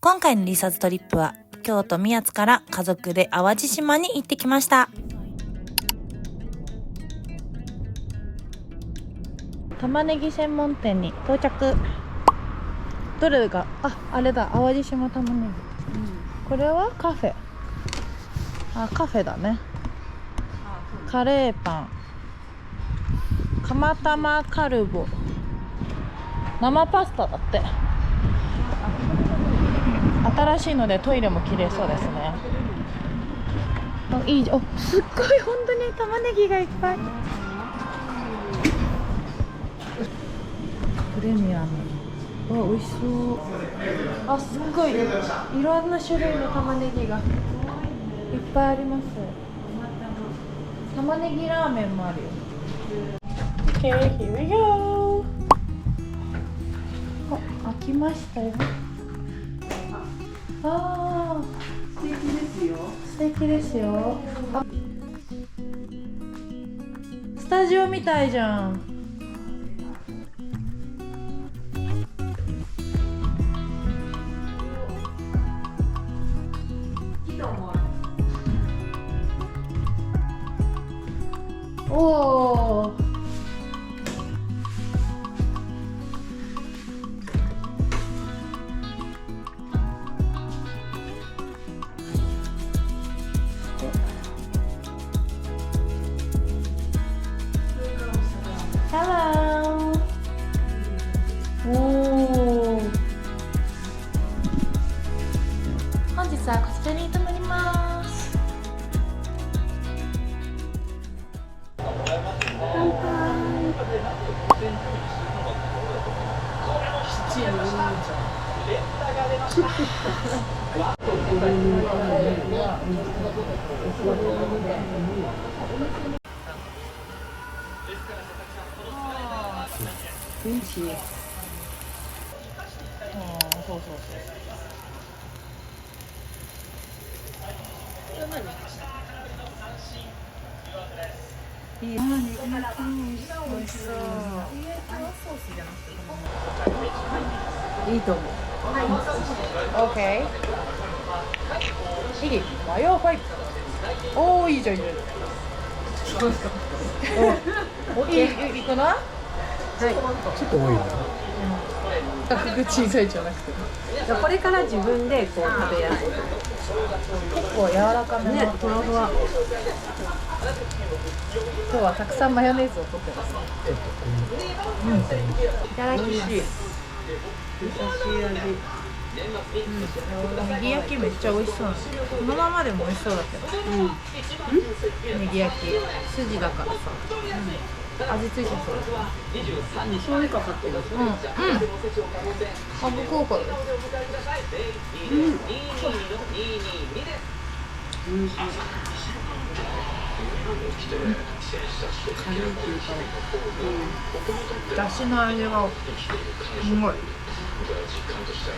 今回のリサーズトリップは京都宮津から家族で淡路島に行ってきました。玉ねぎ専門店に到着。どれがあれだ、淡路島玉ねぎ、これはカフェ、カフェだね。カレーパン、釜玉カルボ、生パスタだって。新しいのでトイレも綺麗そうですね。いいじゃん。すっごい本当に玉ねぎがいっぱい。プレミアム。美味しそう。すっごいいろんな種類の玉ねぎがいっぱいあります。玉ねぎラーメンもあるよ。Okay, here we go. 開きましたよ。素敵ですよ。素敵ですよ。スタジオみたいじゃん。おー。Hello。おー。本日はこちらに泊まります。乾杯。うんち。そうそうそう。いい。美味しそう。いいと思う。OK。いい。マヨファイ。おー、いいじゃんいいじゃん。いいかな？はい。ちょっと多いな。小さいじゃなくて。これから自分でこう食べやすい。結構柔らかめの。ね、ふわふわ。今日はたくさんマヨネーズを取ってます。いただきます。優しい味。ネギ焼きめっちゃ美味しそうなんです。このままでも美味しそうだけど。ネギ焼き筋だからさ、味付いてそう。醤油かかってる。ハブ効果です。軽いっていうか、だしの味がすごい。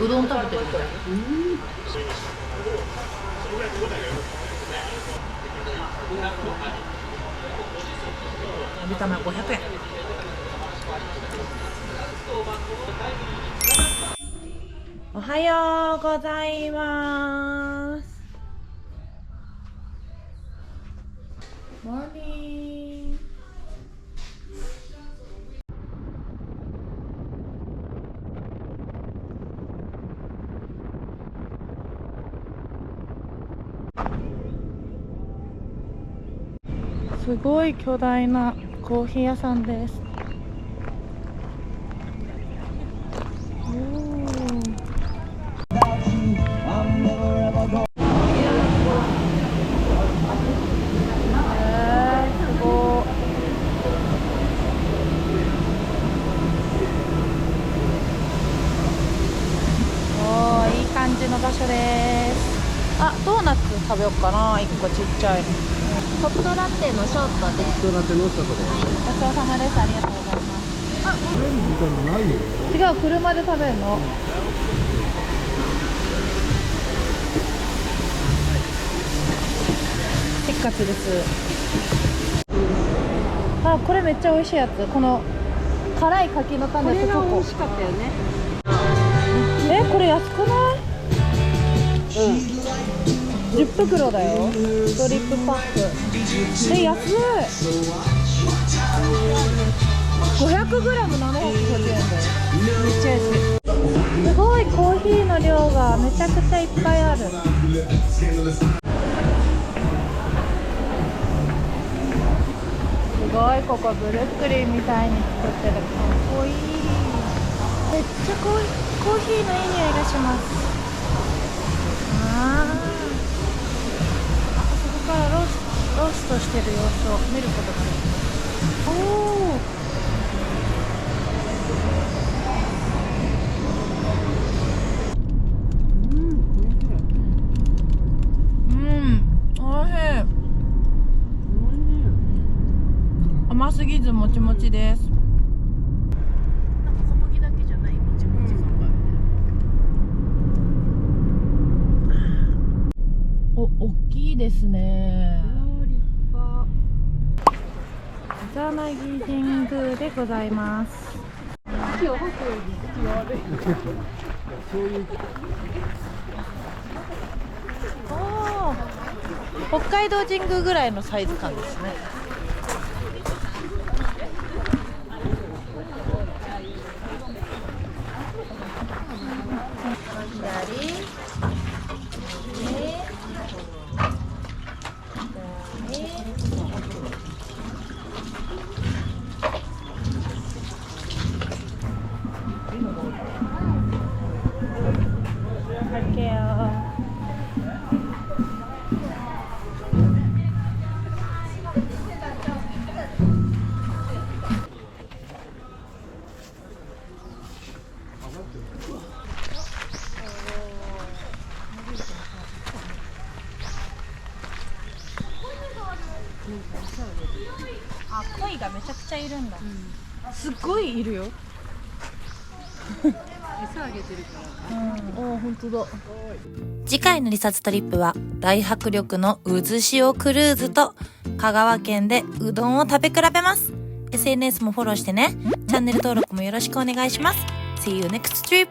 うどん食べてるみたい。ゆたま500円。おはようございます。モーニング。すごい巨大なコーヒー屋さんです。いい感じの場所です。ドーナツ食べようかな。1個ちっちゃい。ホットラテのショートで。人だってのしたとこ。ごちそうさまです。ありがとうございます。時間ないよ。違う、車で食べるの。せっかちです。これめっちゃ美味しいやつ。この辛い柿の種とチョコ。美味しかったよね。これ安くない？ 10袋だよ、ストリップパック。安い。 500g750 円だよ。めっちゃ安い。すごい、コーヒーの量がめちゃくちゃいっぱいある。すごい、ここブルックリンみたいに作ってる。かっこいい。めっちゃコーヒーのいい匂いがします。あそこからローストしてる様子を見ることができます。おお、おいしい。甘すぎずもちもちです。なんか小麦だけじゃないもちもち感があるね。大きいですね。立派。イザナギ神宮でございます。息を吐くように息が悪い。北海道神宮ぐらいのサイズ感ですね。あ、鯉がめちゃくちゃいるんだ。すっごいいるよ。餌あげてるから。あ、本当だ。次回のリサーチトリップは大迫力の渦潮クルーズと香川県でうどんを食べ比べます。 SNS もフォローしてね。チャンネル登録もよろしくお願いします。See you next trip!